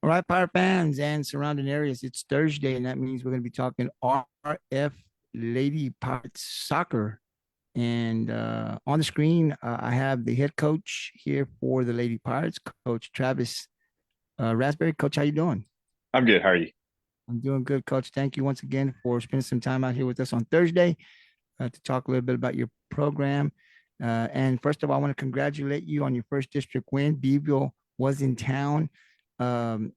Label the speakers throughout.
Speaker 1: All right, Pirate fans and surrounding areas, it's Thursday, and that means we're going to be talking RF Lady Pirates Soccer. And on the screen, I have the head coach here for the Lady Pirates, Coach Travis Rasbeary. Coach, how you doing?
Speaker 2: I'm good. How are you?
Speaker 1: I'm doing good, Coach. Thank you once again for spending some time out here with us on Thursday to talk a little bit about your program. And first of all, I want to congratulate you on your first district win. Beeville was in town um,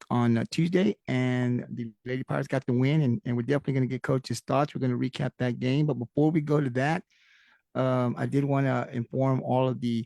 Speaker 1: on Tuesday, and the Lady Pirates got the win. And we're definitely going to get Coach's thoughts. We're going to recap that game. But before we go to that, I did want to inform all of the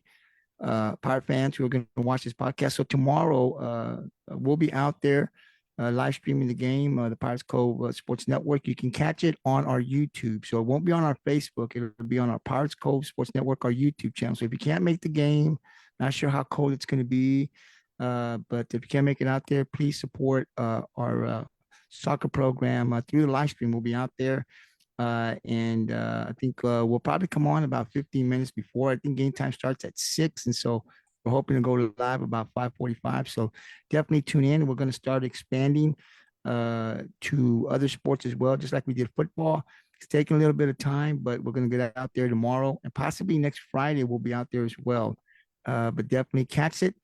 Speaker 1: Pirate fans who are going to watch this podcast. So tomorrow, we'll be out there live streaming the game, the Pirates Cove Sports Network. You can catch it on our YouTube. So it won't be on our Facebook. It'll be on our Pirates Cove Sports Network, our YouTube channel. So if you can't make the game, not sure how cold it's going to be, but if you can't make it out there, please support our soccer program through the live stream. We'll be out there. And I think we'll probably come on about 15 minutes before. I think game time starts at 6. And so we're hoping to go live about 5:45. So definitely tune in. We're going to start expanding to other sports as well, just like we did football. It's taking a little bit of time, but we're going to get out there tomorrow and possibly next Friday. We'll be out there as well. But definitely catch it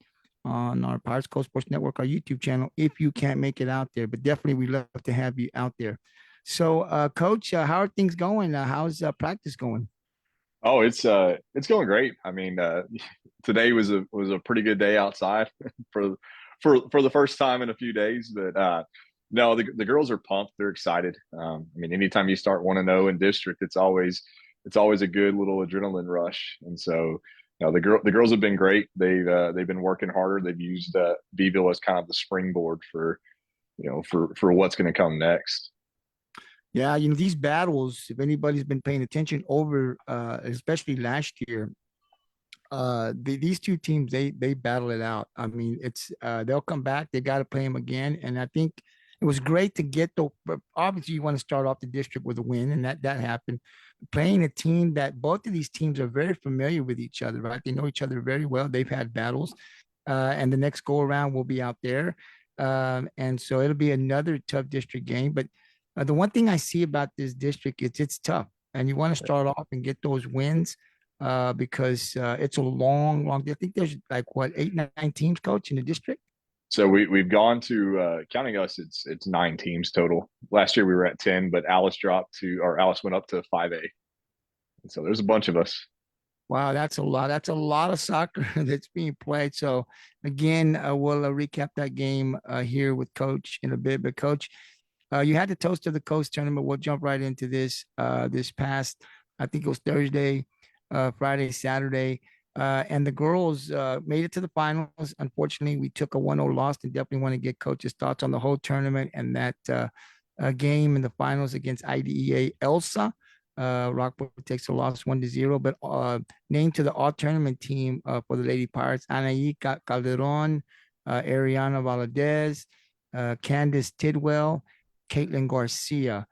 Speaker 1: on our Pirates Coast Sports Network, our YouTube channel, if you can't make it out there. But definitely, we'd love to have you out there. So, Coach, how are things going? How's practice going?
Speaker 2: Oh, it's going great. I mean, today was a pretty good day outside for for the first time in a few days. But no, the girls are pumped. They're excited. I mean, anytime you start 1-0 in district, it's always a good little adrenaline rush. And so, the girls have been great. They've been working harder. They've used Beeville as kind of the springboard for for what's going to come next.
Speaker 1: Yeah, these battles, if anybody's been paying attention over, especially last year, these two teams, they battle it out. I mean, it's they'll come back. They got to play them again, and I think it was great to get the. But obviously, you want to start off the district with a win, and that happened. Playing a team that both of these teams are very familiar with each other, right? They know each other very well. They've had battles, and the next go around will be out there, and so it'll be another tough district game. But the one thing I see about this district is it's tough, and you want to start off and get those wins because it's a long, long. I think there's like what 8, 9 teams, coach, in the district.
Speaker 2: So we've gone to counting us, it's 9 teams total. Last year we were at 10, but Alice went up to 5A. And so there's a bunch of us.
Speaker 1: Wow, that's a lot. That's a lot of soccer that's being played. So again, we'll recap that game here with Coach in a bit. But Coach, you had the Toast of the Coast tournament. We'll jump right into this. This past, I think it was Thursday, Friday, Saturday. And the girls made it to the finals. Unfortunately, we took a 1-0 loss and definitely want to get Coach's thoughts on the whole tournament and that game in the finals against IDEA Elsa. Rockport takes a loss 1-0, but named to the all tournament team for the Lady Pirates, Anaí Calderon, Ariana Valadez, Kandis Tidwell, Caitlin Garcia.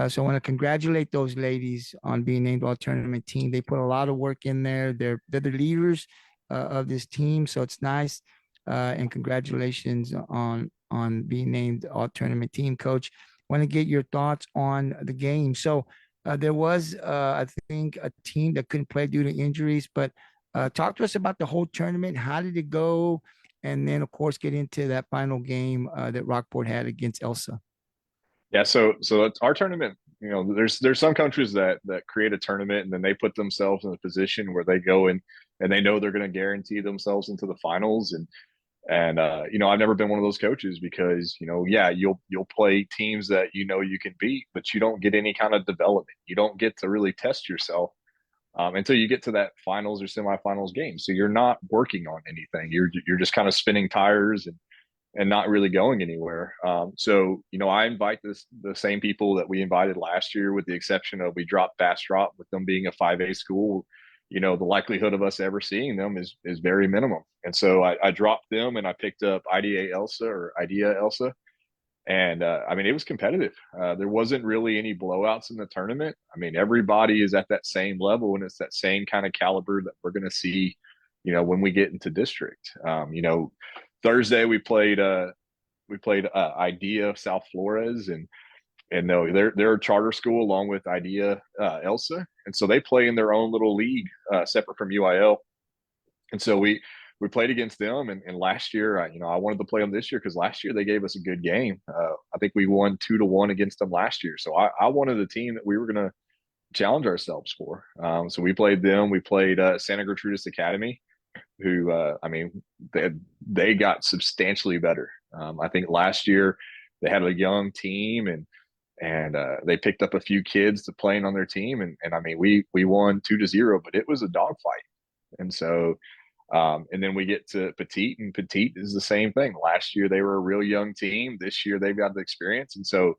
Speaker 1: So I want to congratulate those ladies on being named all tournament team. They put a lot of work in there. They're the leaders of this team, so it's nice. And congratulations on being named all tournament team, coach. Want to get your thoughts on the game. So there was, I think, a team that couldn't play due to injuries, but talk to us about the whole tournament. How did it go? And then, of course, get into that final game that Rockport had against Elsa.
Speaker 2: Yeah, so it's our tournament. There's some countries that create a tournament and then they put themselves in a position where they go in and they know they're going to guarantee themselves into the finals. And I've never been one of those coaches because yeah, you'll play teams that you can beat, but you don't get any kind of development. You don't get to really test yourself until you get to that finals or semifinals game. So you're not working on anything. You're just kind of spinning tires and not really going anywhere. So I invite the same people that we invited last year, with the exception of we dropped Fast Drop with them being a 5A school. The likelihood of us ever seeing them is very minimum. And so I dropped them and I picked up Idea Elsa. And I mean, it was competitive. There wasn't really any blowouts in the tournament. I mean, everybody is at that same level, and it's that same kind of caliber that we're going to see, when we get into district. Thursday we played Idea South Flores, and no, they're a charter school along with Idea Elsa, and so they play in their own little league separate from UIL. And so we played against them, and last year, I wanted to play them this year because last year they gave us a good game. I think we won 2-1 against them last year, so I wanted a team that we were going to challenge ourselves for. So we played them. We played Santa Gertrudis Academy, who I mean they got substantially better. I think last year they had a young team, and they picked up a few kids to playing on their team, and I mean we won 2-0, but it was a dogfight. And so and then we get to Petite, and Petite is the same thing. Last year they were a real young team. This year they've got the experience, and so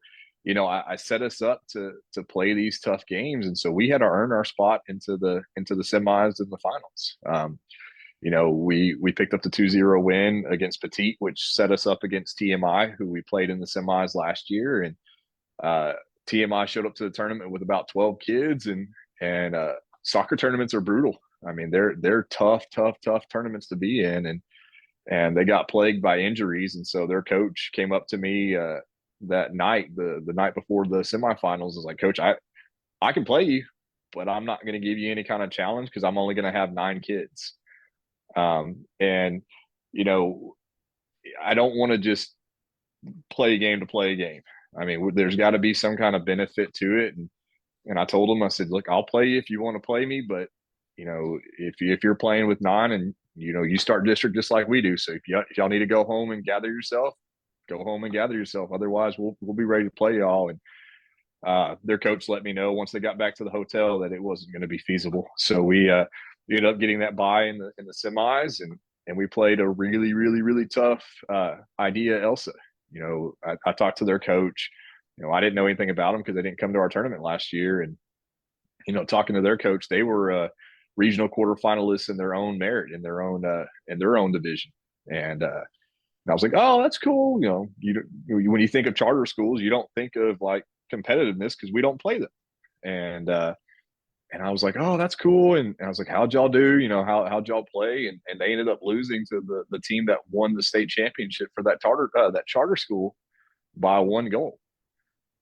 Speaker 2: I set us up to play these tough games, and so we had to earn our spot into the semis and the finals. We picked up the 2-0 win against Petite, which set us up against TMI, who we played in the semis last year, and uh, TMI showed up to the tournament with about 12 kids, and soccer tournaments are brutal. I mean, they're tough, tough, tough tournaments to be in, and they got plagued by injuries, and so their coach came up to me that night, the night before the semifinals, is like, Coach, I can play you, but I'm not going to give you any kind of challenge because I'm only going to have 9 kids. And you know, I don't want to just play a game to play a game. I mean, there's got to be some kind of benefit to it, and I told him, I said, look, I'll play you if you want to play me, but if you're playing with 9 and you start district just like we do, so if y'all need to go home and gather yourself, go home and gather yourself. Otherwise, we'll be ready to play y'all. And their coach let me know once they got back to the hotel that it wasn't going to be feasible. So we ended up getting that bye in the semis, and we played a really, really, really tough Idea Elsa. I talked to their coach. I didn't know anything about them because they didn't come to our tournament last year. And talking to their coach, they were regional quarterfinalists in their own merit, in their own division. And I was like, oh, that's cool. When you think of charter schools, you don't think of like competitiveness because we don't play them. And I was like, oh, that's cool. And I was like, how'd y'all do? How'd y'all play? And they ended up losing to the team that won the state championship for that charter school by 1 goal.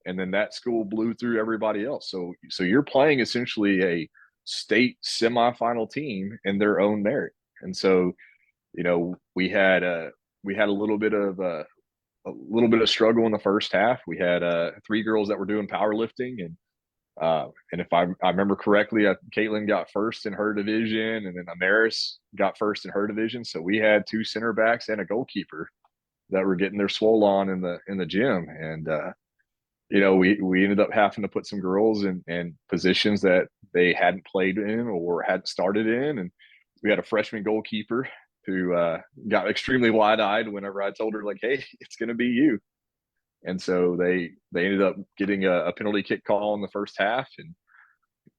Speaker 2: And then that school blew through everybody else. So you're playing essentially a state semifinal team in their own merit. And so we had a little bit of struggle in the first half. We had 3 girls that were doing powerlifting, and if I remember correctly, Caitlin got first in her division, and then Amaris got first in her division. So we had 2 center backs and a goalkeeper that were getting their swole on in the gym, and we ended up having to put some girls in positions that they hadn't played in or hadn't started in, and we had a freshman goalkeeper who got extremely wide-eyed whenever I told her, like, hey, it's going to be you. And so they ended up getting a penalty kick call in the first half,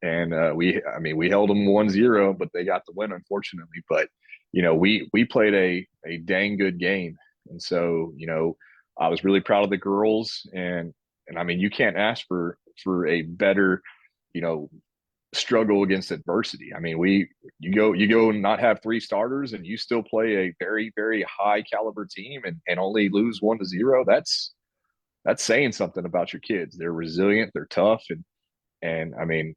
Speaker 2: and we held them 1-0, but they got the win, unfortunately. But we played a dang good game, and so I was really proud of the girls, and I mean, you can't ask for a better you know struggle against adversity. I mean, you go and not have 3 starters, and you still play a very, very high caliber team, and only lose 1-0. That's saying something about your kids. They're resilient, they're tough, and I mean,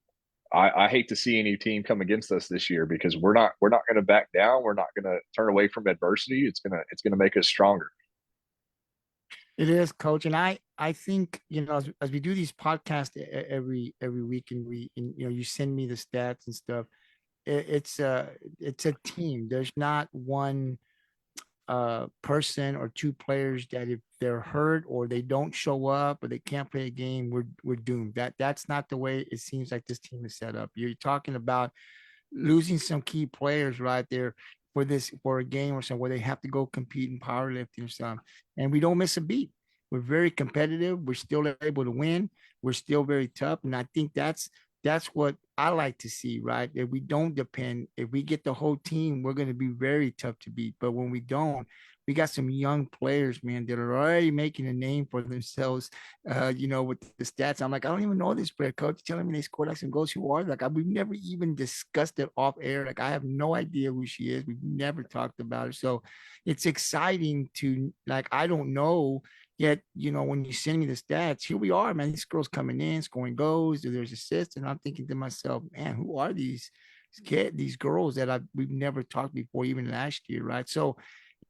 Speaker 2: I hate to see any team come against us this year because we're not going to back down. We're not going to turn away from adversity. It's gonna make us stronger.
Speaker 1: It is, coach, and I think as we do these podcasts every week, and you send me the stats and stuff. It's a team. There's not one person or 2 players that if they're hurt or they don't show up or they can't play a game, we're doomed. That's not the way it seems like this team is set up. You're talking about losing some key players right there for a game or something where they have to go compete in powerlifting or something, and we don't miss a beat. We're very competitive. We're still able to win. We're still very tough, and I think that's what I like to see, right? If we don't depend, if we get the whole team, we're going to be very tough to beat. But when we don't, we got some young players, man, that are already making a name for themselves. With the stats, I'm like, I don't even know this player. Coach telling me they scored like some goals. Who are like? We've never even discussed it off air. Like, I have no idea who she is. We've never talked about her. So it's exciting to like. I don't know yet. When you send me the stats, here we are, man. These girls coming in, scoring goals. There's assists, and I'm thinking to myself, man, who are these girls that we've never talked before, even last year, right? So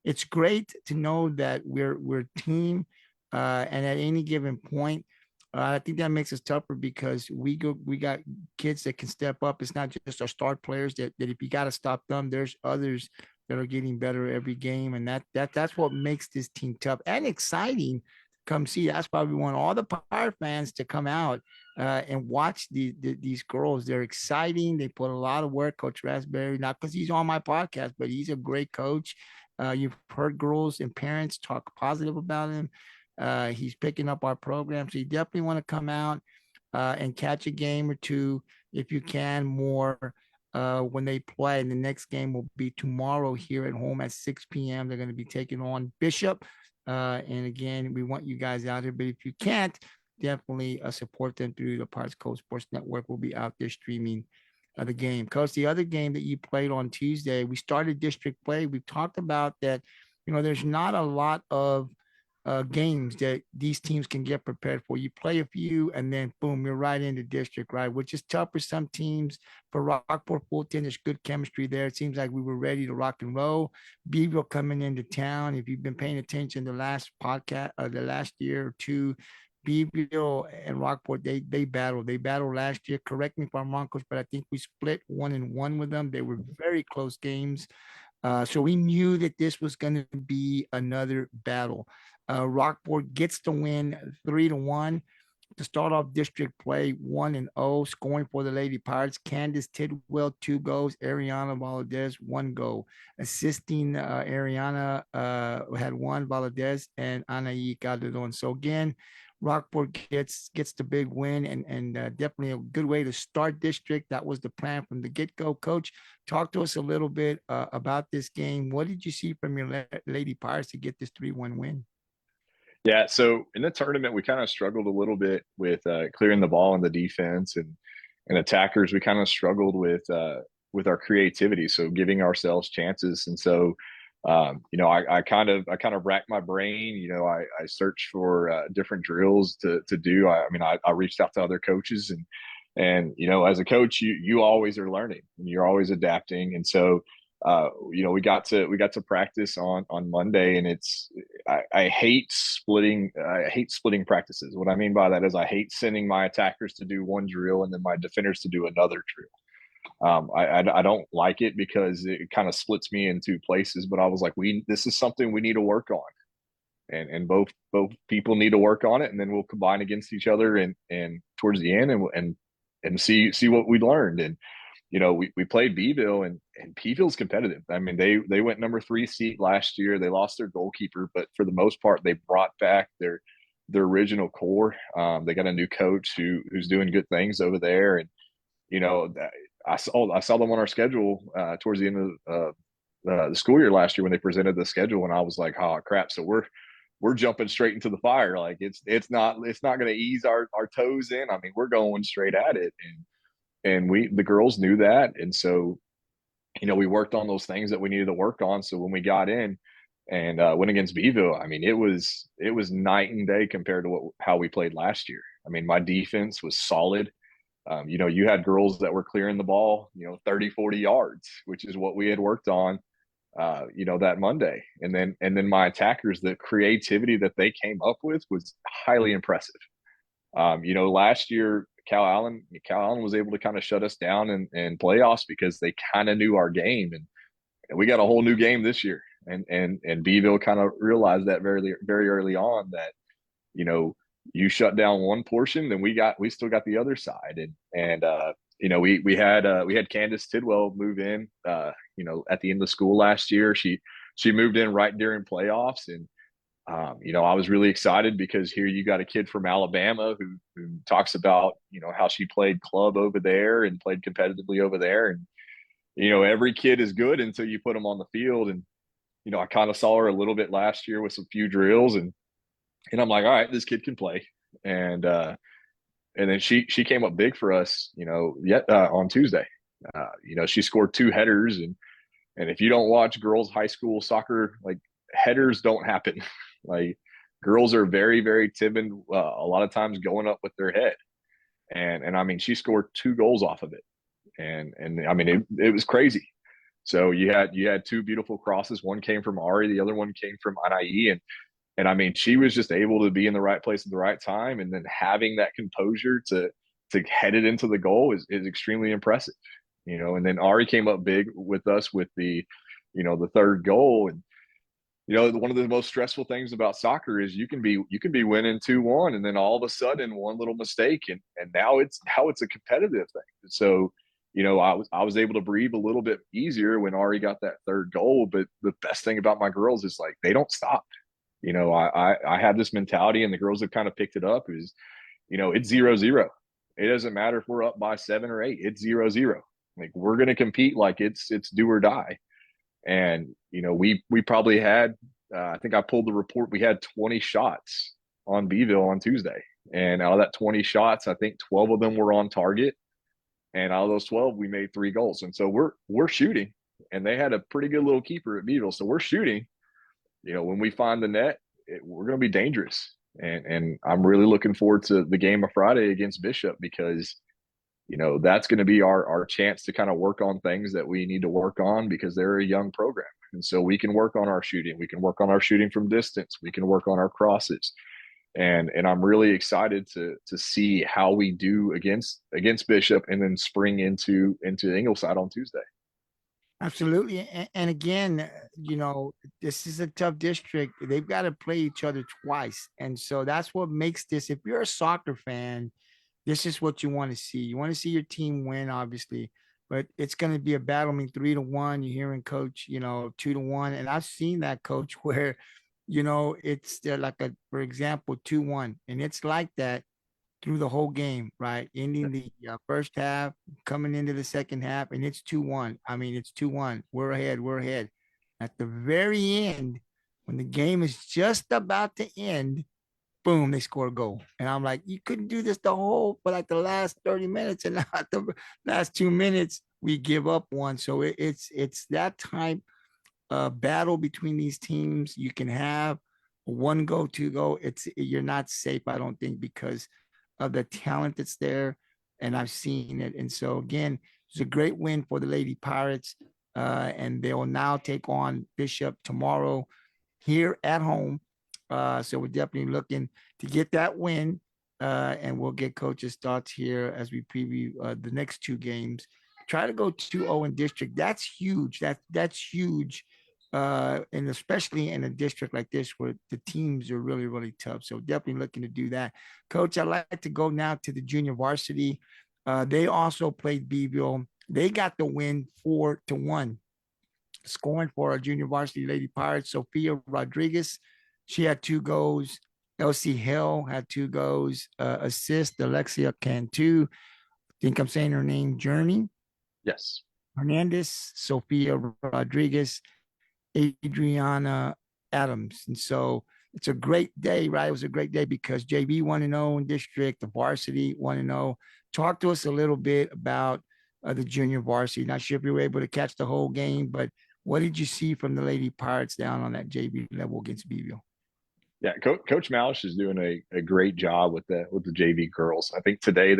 Speaker 1: it's great to know that we're a team, and at any given point, I think that makes us tougher because we got kids that can step up. It's not just our star players that if you got to stop them, there's others that are getting better every game, and that's what makes this team tough and exciting. Come see. That's why we want all the Pirate fans to come out and watch these girls. They're exciting. They put a lot of work. Coach Rasbeary, not because he's on my podcast, but he's a great coach. You've heard girls and parents talk positive about him. He's picking up our program, so you definitely want to come out and catch a game or two if you can more when they play. And the next game will be tomorrow here at home at 6 p.m. They're going to be taking on Bishop. And again, we want you guys out here, but if you can't, definitely support them through the Pirates Code Sports Network. We'll be out there streaming the game. Coach, the other game that you played on Tuesday, we started district play. We talked about that, there's not a lot of games that these teams can get prepared for. You play a few and then boom, you're right into district, right? Which is tough for some teams. For Rockport-Fulton, there's good chemistry there. It seems like we were ready to rock and roll. Beeville coming into town. If you've been paying attention to the last podcast, the last year or two, Beeville and Rockport, they battled. They battled last year. Correct me if I'm wrong, Coach, but I think we split 1-1 with them. They were very close games. So we knew that this was going to be another battle. Rockport gets the win 3-1 to start off district play 1-0, scoring for the Lady Pirates. Kandis Tidwell, 2 goals. Ariana Valadez, 1 goal. Assisting Ariana had 1, Valadez, and Anaí Calderon. So again, Rockport gets the big win and definitely a good way to start district. That was the plan from the get-go. Coach, talk to us a little bit about this game. What did you see from your Lady Pirates to get this 3-1 win?
Speaker 2: Yeah, so in the tournament, we kind of struggled a little bit with clearing the ball in the defense and attackers. We kind of struggled with our creativity, so giving ourselves chances. And so, I kind of racked my brain. I searched for different drills to do. I reached out to other coaches and as a coach, you always are learning and you're always adapting. And so we got to practice on Monday, and I hate splitting practices. What I mean by that is I hate sending my attackers to do one drill and then my defenders to do another drill. I don't like it because it kind of splits me in two places. But I was like, this is something we need to work on, and both people need to work on it, and then we'll combine against each other and towards the end and see what we learned. And we played Beeville, and Beeville's competitive. I mean, they went number 3 seed last year. They lost their goalkeeper, but for the most part, they brought back their original core. They got a new coach who's doing good things over there, and you know, I saw them on our schedule towards the end of the school year last year when they presented the schedule, and I was like, oh crap! So we're jumping straight into the fire. Like it's not going to ease our toes in. I mean, we're going straight at it, and the girls knew that, and so we worked on those things that we needed to work on. So when we got in and went against Beeville, I mean, it was night and day compared to how we played last year. I mean, my defense was solid. You had girls that were clearing the ball, 30, 40 yards, which is what we had worked on, that Monday. And then my attackers, the creativity that they came up with was highly impressive. Last year, Cal Allen was able to kind of shut us down in playoffs because they kind of knew our game, and we got a whole new game this year. And Beeville kind of realized that very very early on that you know you shut down one portion, then we still got the other side. We had Kandis Tidwell move in at the end of school last year. She moved in right during playoffs, and I was really excited because here you got a kid from Alabama who talks about, how she played club over there and played competitively over there. And, every kid is good until you put them on the field. And, I kind of saw her a little bit last year with some few drills, and I'm like, all right, this kid can play. And and then she came up big for us, yet on Tuesday. She scored two headers, and if you don't watch girls high school soccer, like, headers don't happen. Like, girls are very, very timid, a lot of times going up with their head. And I mean, she scored two goals off of it. And I mean, it was crazy. So you had two beautiful crosses. One came from Ari, the other one came from Anai. And I mean, she was just able to be in the right place at the right time, and then having that composure to head it into the goal is extremely impressive. And then Ari came up big with us with the third goal. And one of the most stressful things about soccer is you can be winning 2-1, and then all of a sudden one little mistake, and now it's a competitive thing. So I was able to breathe a little bit easier when Ari got that third goal. But the best thing about my girls is, like, they don't stop. I have this mentality, and the girls have kind of picked it up. Is it's 0-0. It doesn't matter if we're up by 7 or 8. It's 0-0. Like, we're gonna compete like it's do or die. And we probably had, I think I pulled the report, we had 20 shots on Beeville on Tuesday, and out of that 20 shots, I think 12 of them were on target, and out of those 12, we made 3 goals. And so we're shooting, and they had a pretty good little keeper at Beeville, so we're shooting. When we find the net, we're going to be dangerous. And I'm really looking forward to the game of Friday against Bishop, because that's going to be our chance to kind of work on things that we need to work on, because they're a young program. And so we can work on our shooting. We can work on our shooting from distance. We can work on our crosses. And I'm really excited to see how we do against Bishop, and then spring into Ingleside on Tuesday.
Speaker 1: Absolutely. And again, this is a tough district. They've got to play each other twice. And so that's what makes this, if you're a soccer fan, this is what you want to see. You want to see your team win, obviously, but it's going to be a battle. I mean, 3-1. You're hearing coach, 2-1. And I've seen that, coach, where, it's like for example, 2-1. And it's like that through the whole game, right? Ending the first half, coming into the second half, and it's 2-1. I mean, it's 2-1. We're ahead. We're ahead. At the very end, when the game is just about to end, boom, they score a goal. And I'm like, you couldn't do this for like the last 30 minutes, and not the last 2 minutes, we give up one. So it's that type battle between these teams. You can have one go, two go. You're not safe, I don't think, because of the talent that's there, and I've seen it. And so again, it's a great win for the Lady Pirates, and they will now take on Bishop tomorrow here at home. So we're definitely looking to get that win, and we'll get coach's thoughts here as we preview the next two games. Try to go 2-0 in district. That's huge. That's huge, and especially in a district like this where the teams are really, really tough. So definitely looking to do that. Coach, I'd like to go now to the junior varsity. They also played Beeville. They got the win 4-1. Scoring for our junior varsity Lady Pirates, Sophia Rodriguez, she had 2 goals. Elsie Hill had 2 goals. Assist Alexia Cantu. I think I'm saying her name, Journey
Speaker 2: Yes.
Speaker 1: Hernandez, Sophia Rodriguez, Adriana Adams. And so it's a great day, right? It was a great day because JV 1-0 in district, the varsity 1-0. Talk to us a little bit about the junior varsity. Not sure if you were able to catch the whole game, but what did you see from the Lady Pirates down on that JV level against Beeville?
Speaker 2: Yeah, Coach Malish is doing a great job with the JV girls. I think today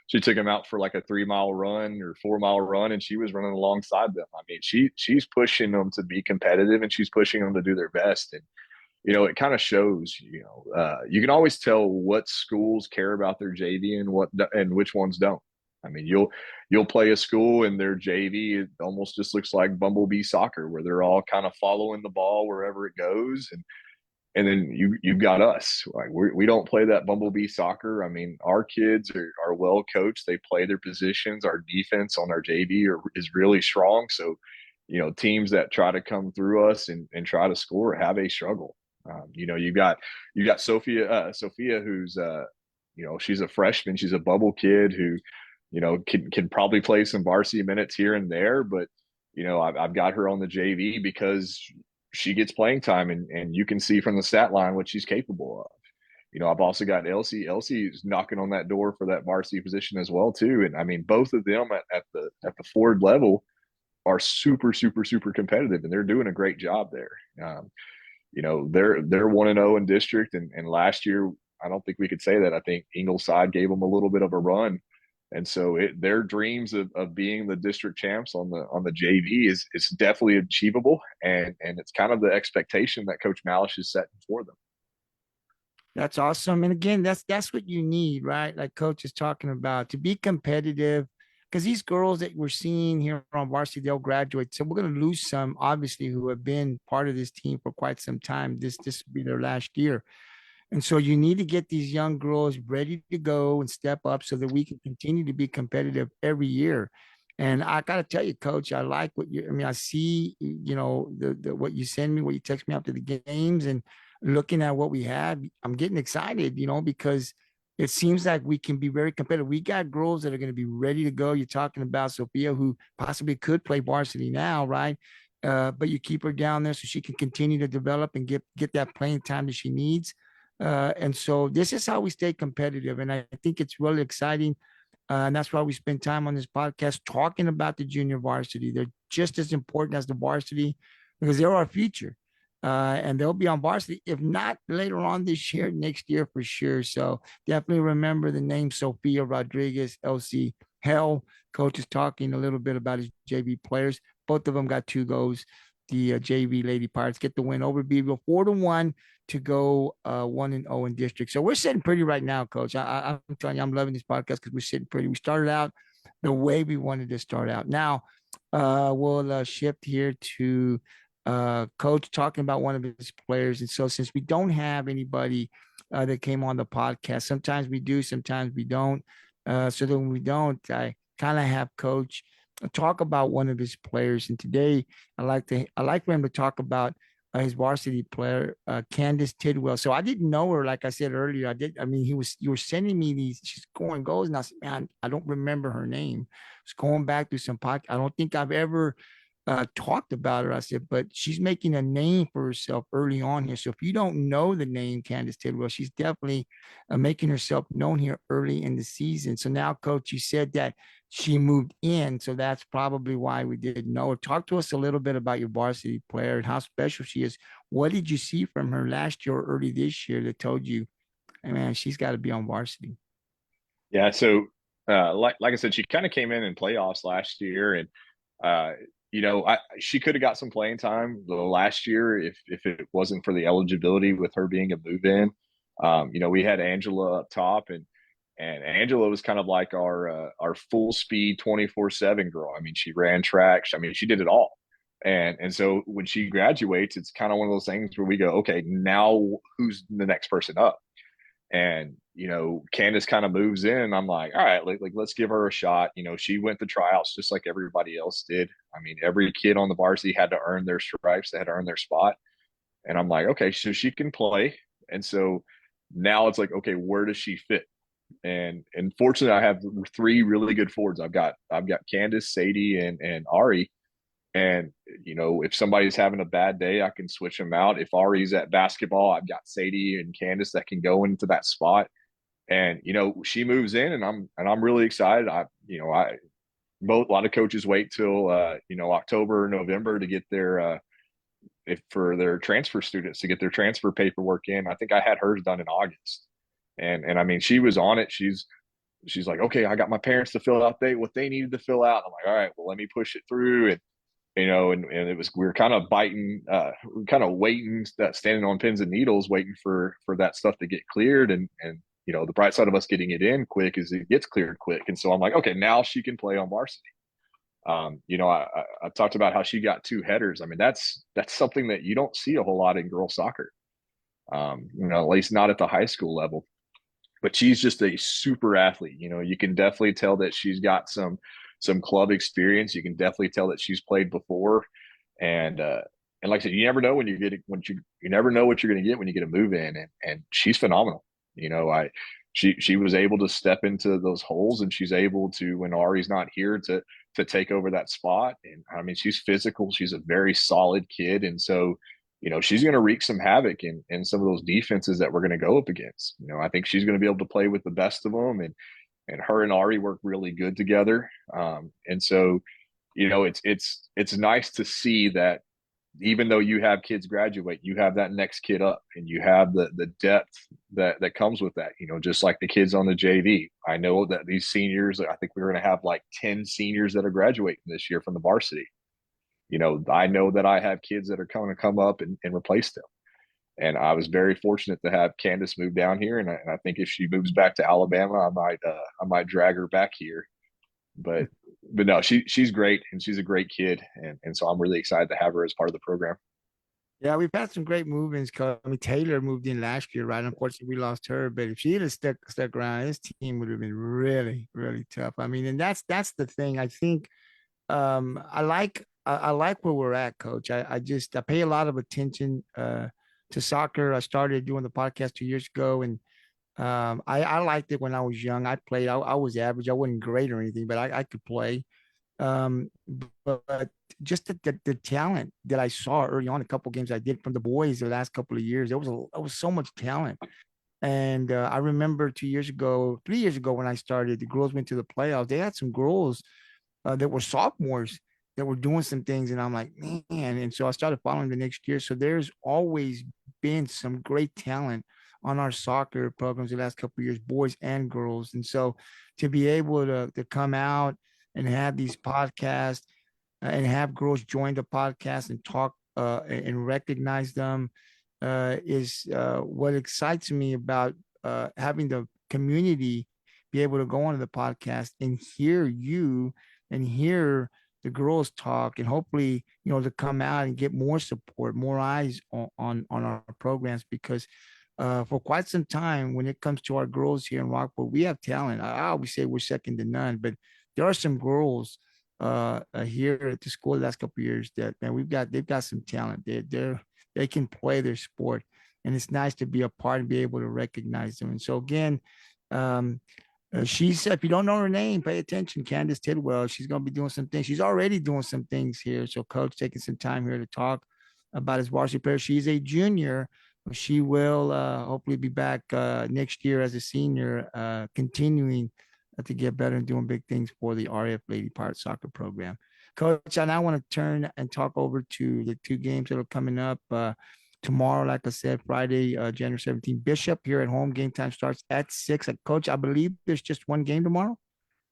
Speaker 2: she took them out for like a 3-mile run or 4-mile run, and she was running alongside them. I mean, she's pushing them to be competitive, and she's pushing them to do their best. And it kind of shows. You can always tell what schools care about their JV and which ones don't. I mean, you'll play a school and their JV, it almost just looks like bumblebee soccer, where they're all kind of following the ball wherever it goes. And then you've got us. Like, we don't play that bumblebee soccer. I mean, our kids are well coached. They play their positions. Our defense on our JV is really strong. So, teams that try to come through us and try to score have a struggle. You got Sophia, who's she's a freshman. She's a bubble kid who, can probably play some varsity minutes here and there. But I've got her on the JV because she gets playing time, and you can see from the stat line what she's capable of. I've also got Elsie. Elsie is knocking on that door for that varsity position as well too. And I mean, both of them at the forward level are super, super, super competitive, and they're doing a great job there. They're 1-0 in district, and last year I don't think we could say that. I think Ingleside gave them a little bit of a run, and so their dreams of being the district champs on the JV is definitely achievable, and it's kind of the expectation that Coach Malish is setting for them.
Speaker 1: That's awesome. And again, that's what you need, right? Like coach is talking about to be competitive. Because these girls that we're seeing here on varsity, they'll graduate. So we're going to lose some, obviously, who have been part of this team for quite some time. This will be their last year. And so you need to get these young girls ready to go and step up so that we can continue to be competitive every year. And I got to tell you, coach, I like what you, I mean, I see, what you send me, what you text me after the games and looking at what we have, I'm getting excited, because it seems like we can be very competitive. We got girls that are going to be ready to go. You're talking about Sophia, who possibly could play varsity now, right? But you keep her down there so she can continue to develop and get that playing time that she needs. And so this is how we stay competitive. And I think it's really exciting. And that's why we spend time on this podcast talking about the junior varsity. They're just as important as the varsity because they're our future. And they'll be on varsity, if not later on this year, next year for sure. So definitely remember the name Sophia Rodriguez, LC Hell. Coach is talking a little bit about his JV players. Both of them got 2 goals. The JV Lady Pirates get the win over Beeville 4-1 to go 1-0 in district. So we're sitting pretty right now, Coach. I'm telling you, I'm loving this podcast because we're sitting pretty. We started out the way we wanted to start out. Now we'll shift here to Coach talking about one of his players. And so since we don't have anybody that came on the podcast, sometimes we do, sometimes we don't. So then when we don't, I kind of have Coach talk about one of his players. And today I like for him to talk about his varsity player, Kandis Tidwell. So I didn't know her, like I said earlier. I mean, you were sending me these, she's scoring goals. And I said, man, I don't remember her name. It's going back through some podcast. I don't think I've ever talked about her. I said, but she's making a name for herself early on here. So if you don't know the name Kandis Tidwell, she's definitely making herself known here early in the season. So now, Coach, you said that she moved in, so that's probably why we didn't know her. Talk to us a little bit about your varsity player and how special she is. What did you see from her last year or early this year that told you, hey, man, she's got to be on varsity?
Speaker 2: Yeah, so like I said, she kind of came in playoffs last year, and uh, she could have got some playing time the last year if it wasn't for the eligibility with her being a move in. We had Angela up top, and Angela was kind of like our full speed 24/7 girl. I mean, she ran tracks. I mean, she did it all. And so when she graduates, it's kind of one of those things where we go, okay, now who's the next person up? And Kandis kind of moves in, and I'm like, all right, like let's give her a shot. She went the tryouts just like everybody else did. I mean, every kid on the varsity had to earn their stripes, they had to earn their spot. And I'm like, okay, so she can play. And so now it's like, okay, where does she fit? And fortunately, I have 3 really good forwards. I've got Kandis, Sadie, and Ari. And if somebody's having a bad day, I can switch them out. If Ari's at basketball, I've got Sadie and Kandis that can go into that spot. And she moves in, and I'm really excited. I both a lot of coaches wait till October, November to get their if for their transfer students to get their transfer paperwork in. I think I had hers done in August, and I mean she was on it. She's like, okay, I got my parents to fill out what they needed to fill out. I'm like, all right, well, let me push it through. And and it was, we were kind of biting, kind of waiting, standing on pins and needles, waiting for that stuff to get cleared. And the bright side of us getting it in quick is it gets cleared quick. And so I'm like, okay, now she can play on varsity. I talked about how she got 2 headers. I mean, that's something that you don't see a whole lot in girls soccer. At least not at the high school level. But she's just a super athlete. You can definitely tell that she's got some club experience. You can definitely tell that she's played before. And like I said, you never know when you get it, you never know what you're going to get when you get a move in, and she's phenomenal. She was able to step into those holes, and she's able to, when Ari's not here, to take over that spot. And I mean, she's physical. She's a very solid kid. And so she's going to wreak some havoc in some of those defenses that we're going to go up against. I think she's going to be able to play with the best of them, and her and Ari work really good together. And so, it's nice to see that even though you have kids graduate, you have that next kid up, and you have the depth that comes with that. Just like the kids on the JV. I know that these seniors, I think we're going to have like 10 seniors that are graduating this year from the varsity. I know that I have kids that are going to come up and replace them. And I was very fortunate to have Kandis move down here, and I think if she moves back to Alabama, I might drag her back here. But no, she's great, and she's a great kid, and so I'm really excited to have her as part of the program.
Speaker 1: Yeah, we've had some great movements. I mean, Taylor moved in last year, right? Unfortunately, we lost her, but if she had stuck around, this team would have been really, really tough. I mean, and that's the thing. I think I like where we're at, coach. I pay a lot of attention to soccer. I started doing the podcast 2 years ago, and I liked it when I was young. I played. I was average. I wasn't great or anything, but I could play. Um, but just the talent that I saw early on, a couple games I did from the boys the last couple of years, there was so much talent. And I remember 2 years ago, 3 years ago when I started, the girls went to the playoffs. They had some girls that were sophomores that were doing some things, and I'm like, man. And so I started following the next year. So there's always been some great talent on our soccer programs the last couple of years, boys and girls. And so to be able to come out and have these podcasts and have girls join the podcast and talk and recognize them is what excites me about having the community be able to go onto the podcast and hear you and hear the girls talk, and hopefully to come out and get more support, more eyes on our programs, because for quite some time when it comes to our girls here in Rockport, we have talent. I always say we're second to none, but there are some girls here at the school the last couple of years that, man, they've got some talent. They can play their sport, and it's nice to be a part and be able to recognize them. And so again, um, she's, if you don't know her name, pay attention. Kandis Tidwell. She's going to be doing some things. She's already doing some things here. So coach taking some time here to talk about his varsity player. She's a junior. She will hopefully be back next year as a senior, continuing to get better and doing big things for the RF Lady Pirates Soccer program. Coach, I now want to turn and talk over to the two games that are coming up tomorrow. Like I said, Friday, January 17th, Bishop here at home. Game time starts at 6. Coach, I believe there's just one game tomorrow.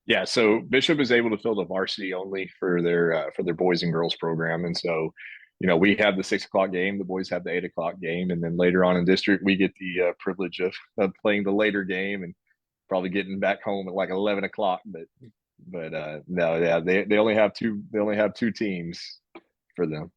Speaker 2: Yeah, so Bishop is able to fill the varsity only for their boys and girls program, and so we have the 6 o'clock game, the boys have the 8 o'clock game, and then later on in district we get the privilege of playing the later game and probably getting back home at like 11 o'clock. But no, yeah, they only have two teams for them.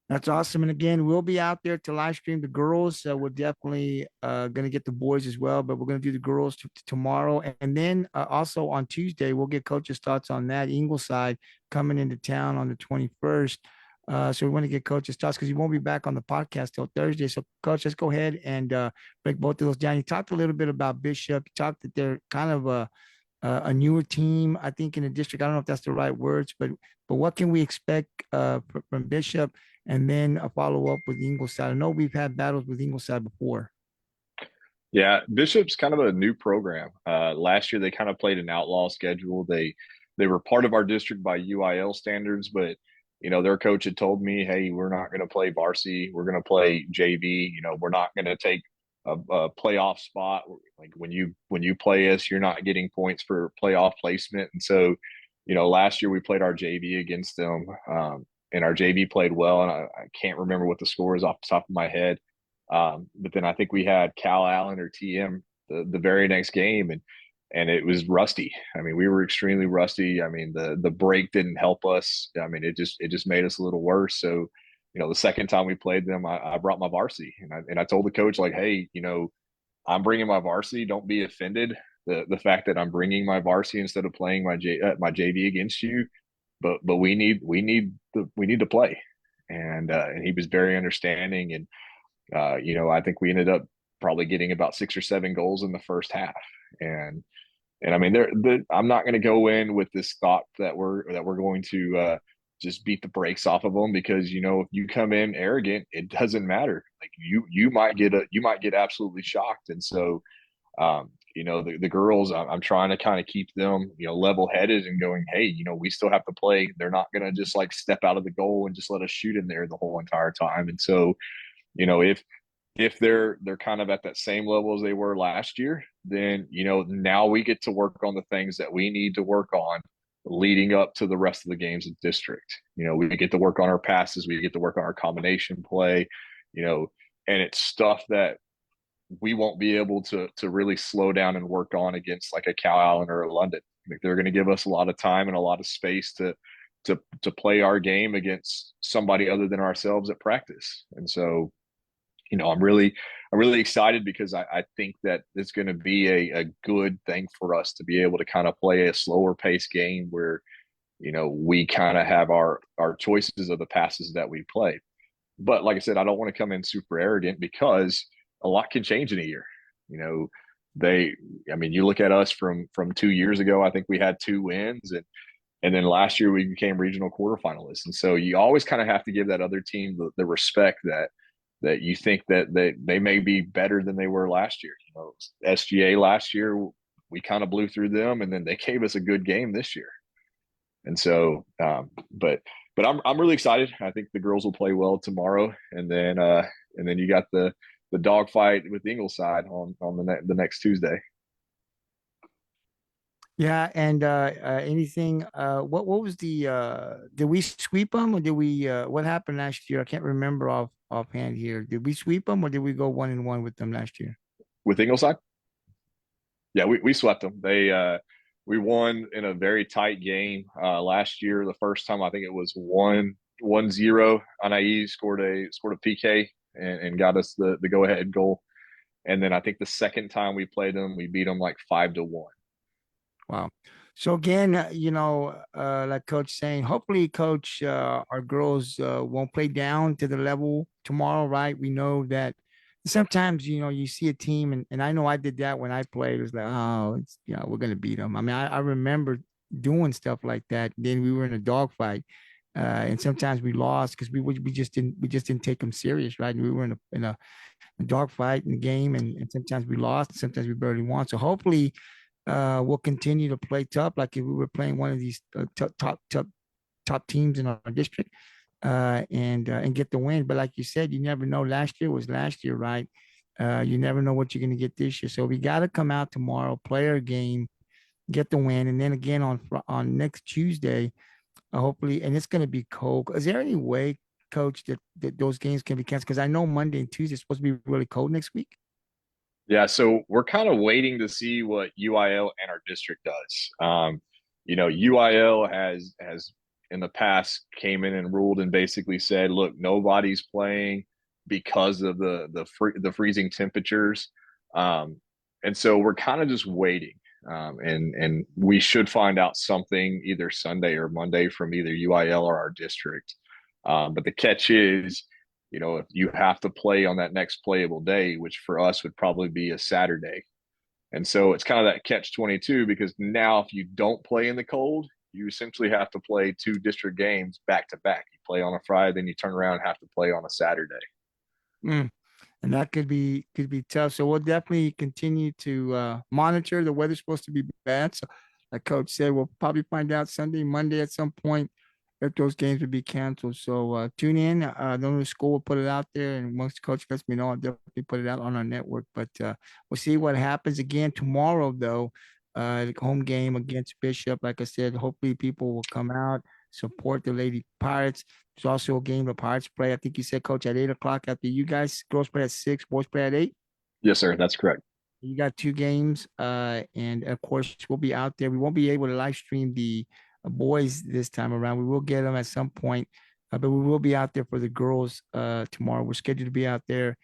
Speaker 1: That's awesome. And again, we'll be out there to live stream the girls. We're definitely going to get the boys as well, but we're going to do the girls tomorrow. And then also on Tuesday, we'll get coach's thoughts on that. Ingleside coming into town on the 21st. So we want to get coach's thoughts because he won't be back on the podcast till Thursday. So, coach, let's go ahead and break both of those down. You talked a little bit about Bishop. You talked that they're kind of a newer team, I think, in the district. I don't know if that's the right words, but what can we expect from Bishop, and then a follow up with Ingleside? I know we've had battles with Ingleside before.
Speaker 2: Yeah, Bishop's kind of a new program. Last year they kind of played an outlaw schedule. They were part of our district by UIL standards, but their coach had told me, "Hey, we're not going to play varsity. We're going to play JV. We're not going to take a playoff spot. Like when you play us, you're not getting points for playoff placement." And so, last year we played our JV against them, and our JV played well. And I can't remember what the score is off the top of my head. But then I think we had Cal Allen or TM the very next game, and it was rusty. I mean, we were extremely rusty. I mean, the break didn't help us. I mean, it just made us a little worse. So, the second time we played them, I brought my varsity, and I told the coach, like, hey, I'm bringing my varsity. Don't be offended the fact that I'm bringing my varsity instead of playing my JV against you, but we need to play, and he was very understanding. And I think we ended up probably getting about 6 or 7 goals in the first half. And I mean, I'm not going to go in with this thought that we're going to just beat the brakes off of them, because if you come in arrogant, it doesn't matter. Like you might get absolutely shocked. And so the girls, I'm trying to kind of keep them, level headed and going, hey, we still have to play. They're not going to just like step out of the goal and just let us shoot in there the whole entire time. And so, if they're kind of at that same level as they were last year, then now we get to work on the things that we need to work on leading up to the rest of the games of district. We get to work on our passes, we get to work on our combination play, and it's stuff that we won't be able to really slow down and work on against like a Cow Allen or a London. Like they're going to give us a lot of time and a lot of space to play our game against somebody other than ourselves at practice. And so, I'm really excited, because I think that it's going to be a good thing for us to be able to kind of play a slower pace game where, we kind of have our choices of the passes that we play. But like I said, I don't want to come in super arrogant, because a lot can change in a year. You know, you look at us from 2 years ago. I think we had 2 wins, and then last year we became regional quarterfinalists. And so you always kind of have to give that other team the respect that you think that they may be better than they were last year. SGA last year, we kind of blew through them, and then they gave us a good game this year. And so, but I'm really excited. I think the girls will play well tomorrow, and then you got the dogfight with Ingleside on the next Tuesday.
Speaker 1: Yeah, and anything? What was the? Did we sweep them or did we? What happened last year? I can't remember offhand here. Did we sweep them or did we go 1-1 with them last year?
Speaker 2: With Ingleside, yeah, we swept them. We won in a very tight game last year. The first time I think it was 1-0. Anais scored a PK and got us the go ahead goal. And then I think the second time we played them, we beat them like 5-1.
Speaker 1: Wow. So again, like Coach saying, hopefully, Coach, our girls won't play down to the level tomorrow, right? We know that sometimes, you see a team, and I know I did that when I played. It was like, oh, we're gonna beat them. I mean, I remember doing stuff like that. Then we were in a dogfight, and sometimes we lost because we just didn't take them serious, right? And we were in a dogfight in the game, and sometimes we lost, sometimes we barely won. So hopefully we'll continue to play tough, like if we were playing one of these top teams in our district, and get the win. But like you said, you never know. Last year was last year, right? You never know what you're going to get this year. So we got to come out tomorrow, play our game, get the win, and then again on next Tuesday, hopefully. And it's going to be cold. Is there any way, Coach, that those games can be canceled? Because I know Monday and Tuesday is supposed to be really cold next week.
Speaker 2: Yeah, so we're kind of waiting to see what UIL and our district does. UIL has in the past came in and ruled and basically said, look, nobody's playing because of the freezing temperatures, and so we're kind of just waiting, and we should find out something either Sunday or Monday from either UIL or our district. But the catch is, if you have to play on that next playable day, which for us would probably be a Saturday. And so it's kind of that catch 22, because now if you don't play in the cold, you essentially have to play 2 district games back to back. You play on a Friday, then you turn around and have to play on a Saturday.
Speaker 1: Mm. And that could be tough. So we'll definitely continue to monitor. The weather's supposed to be bad. So like Coach said, we'll probably find out Sunday, Monday at some point if those games would be canceled. So tune in. The school will put it out there, and once Coach lets me know, I'll definitely put it out on our network. But we'll see what happens again tomorrow, though. The home game against Bishop. Like I said, hopefully people will come out, support the Lady Pirates. There's also a game the Pirates play. I think you said, Coach, at 8 o'clock after you guys. Girls play at 6, boys play at 8.
Speaker 2: Yes, sir. That's correct.
Speaker 1: You got 2 games, and of course we'll be out there. We won't be able to live stream the boys this time around. We will get them at some point, but we will be out there for the girls tomorrow. We're scheduled to be out there.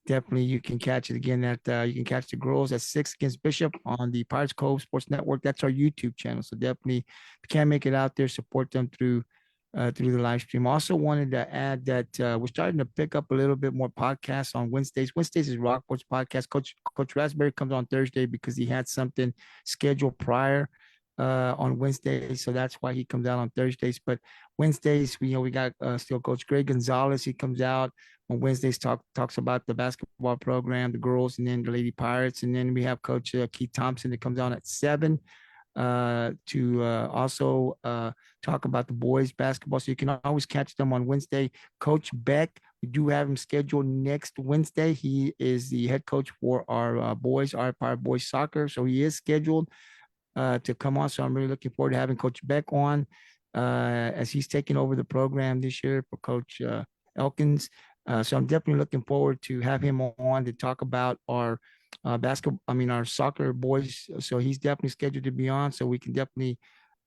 Speaker 1: Definitely, you can catch it again. You can catch the girls at 6 against Bishop on the Pirates Cove Sports Network. That's our YouTube channel. So definitely, if you can't make it out there, support them through the live stream. Also wanted to add that we're starting to pick up a little bit more podcasts on Wednesdays. Wednesdays is Rockport's podcast. Coach Rasbeary comes on Thursday because he had something scheduled prior. on Wednesdays, so that's why he comes out on Thursdays. But Wednesdays, we got still Coach Greg Gonzalez. He comes out on Wednesdays, talks about the basketball program, the girls, and then the Lady Pirates. And then we have Coach Keith Thompson that comes on at 7 to also talk about the boys basketball. So you can always catch them on Wednesday. Coach Beck, we do have him scheduled next Wednesday. He is the head coach for our boys, our Pirate Boys Soccer. So he is scheduled to come on. So I'm really looking forward to having Coach Beck on as he's taking over the program this year for Coach Elkins. So I'm definitely looking forward to have him on to talk about our basketball, our soccer boys. So he's definitely scheduled to be on. So we can definitely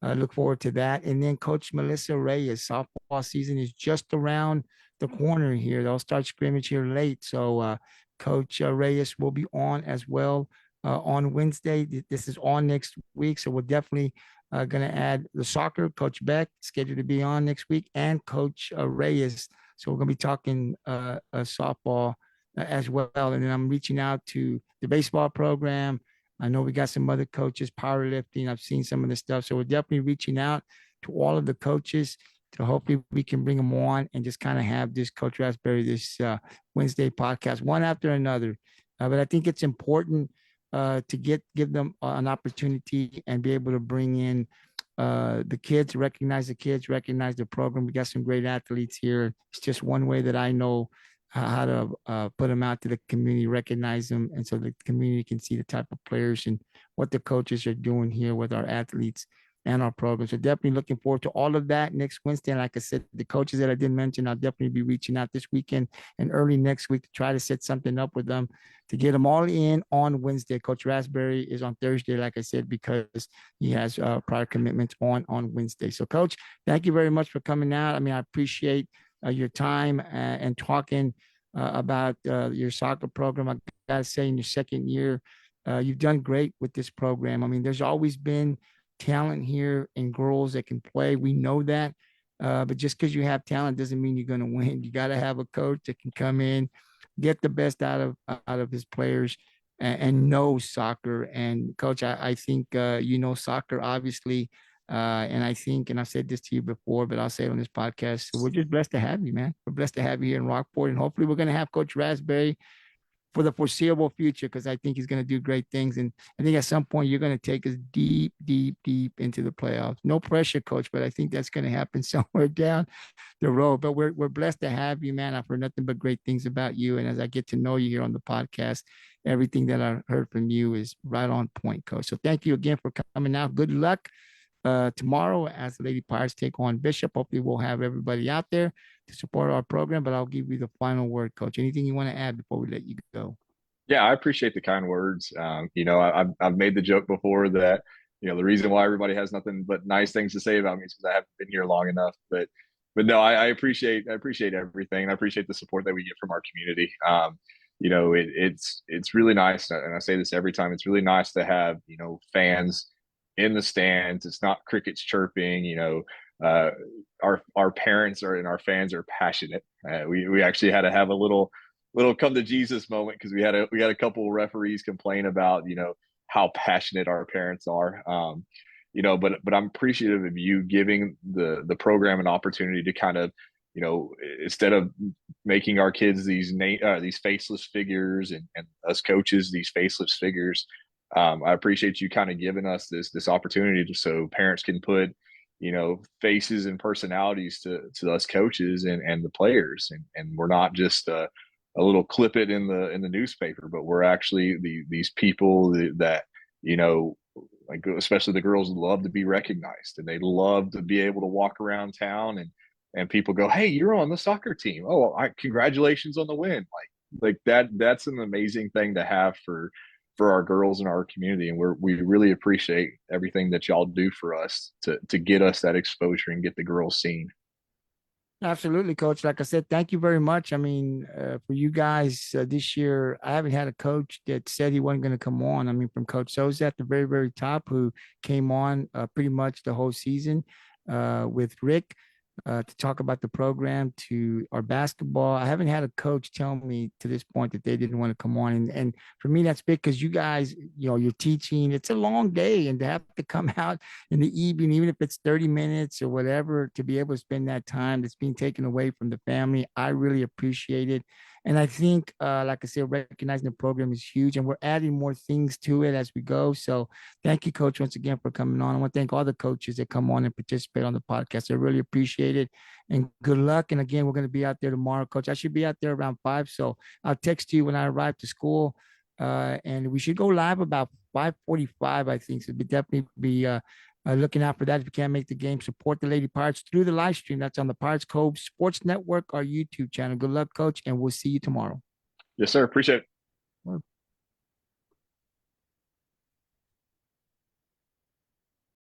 Speaker 1: look forward to that. And then Coach Melissa Reyes, softball season is just around the corner here. They'll start scrimmage here late. So Coach Reyes will be on as well on Wednesday. This is on next week. So we're definitely going to add the soccer, Coach Beck, scheduled to be on next week, and Coach Reyes. So we're going to be talking softball as well. And then I'm reaching out to the baseball program. I know we got some other coaches, powerlifting. I've seen some of the stuff. So we're definitely reaching out to all of the coaches to hopefully we can bring them on and just kind of have this Coach Rasbeary, this Wednesday podcast, one after another. But I think it's important to give them an opportunity and be able to bring in the kids, recognize the program. We got some great athletes here. It's just one way that I know how to put them out to the community, recognize them, and so the community can see the type of players and what the coaches are doing here with our athletes and our program. So definitely looking forward to all of that next Wednesday. And like I said, the coaches that I didn't mention, I'll definitely be reaching out this weekend and early next week to try to set something up with them to get them all in on Wednesday. Coach Rasbeary is on Thursday, like I said, because he has prior commitments on Wednesday. So Coach, thank you very much for coming out. I appreciate your time and talking about your soccer program. I gotta say, in your second year, you've done great with this program. There's always been talent here and girls that can play. We know that. But just because you have talent doesn't mean you're going to win. You got to have a coach that can come in, get the best out of his players, and know soccer. And Coach, I think you know soccer, obviously. And I think, and I've said this to you before, but I'll say it on this podcast. So we're just blessed to have you, man. We're blessed to have you here in Rockport. And hopefully we're going to have Coach Rasbeary for the foreseeable future, because I think he's going to do great things. And I think at some point you're going to take us deep, deep, deep into the playoffs. No pressure, Coach, but I think that's going to happen somewhere down the road. But we're blessed to have you, man. I've heard nothing but great things about you. And as I get to know you here on the podcast, everything that I heard from you is right on point, Coach. So thank you again for coming out. Good luck tomorrow as the Lady Pirates take on Bishop. Hopefully we'll have everybody out there to support our program, but I'll give you the final word, Coach. Anything you want to add before we let you go?
Speaker 2: Yeah, I appreciate the kind words. I've made the joke before that, the reason why everybody has nothing but nice things to say about me is because I haven't been here long enough. But no, I appreciate everything. And I appreciate the support that we get from our community. It's really nice, and I say this every time. It's really nice to have fans in the stands. It's not crickets chirping. Our parents and our fans are passionate. We actually had to have a little come to Jesus moment because we had a couple of referees complain about how passionate our parents are. But I'm appreciative of you giving the program an opportunity to kind of instead of making our kids these faceless figures and us coaches these faceless figures. I appreciate you kind of giving us this opportunity so parents can put faces and personalities to us coaches and the players, and we're not just a little clip it in the newspaper, but we're actually these people that like especially the girls love to be recognized, and they love to be able to walk around town and people go, "Hey, you're on the soccer team. Oh, congratulations on the win!" Like that's an amazing thing to have for our girls in our community, and we really appreciate everything that y'all do for us to get us that exposure and get the girls seen.
Speaker 1: Absolutely, Coach. Like I said, thank you very much. For you guys this year, I haven't had a coach that said he wasn't going to come on. From Coach Souza at the very, very top, who came on pretty much the whole season with Rick. to talk about the program, to our basketball. I haven't had a coach tell me to this point that they didn't want to come on. And for me, that's big because you guys, you're teaching. It's a long day, and to have to come out in the evening, even if it's 30 minutes or whatever, to be able to spend that time that's being taken away from the family, I really appreciate it. And I think, like I said, recognizing the program is huge, and we're adding more things to it as we go. So thank you, Coach, once again for coming on. I want to thank all the coaches that come on and participate on the podcast. I really appreciate it, and good luck. And again, we're going to be out there tomorrow, Coach. I should be out there around 5, so I'll text you when I arrive to school, and we should go live about 5:45, I think. So we definitely be looking out for that. If you can't make the game, support the Lady Pirates through the live stream. That's on the Pirates Cove Sports Network, our YouTube channel. Good luck, Coach, and we'll see you tomorrow.
Speaker 2: Yes, sir. Appreciate it.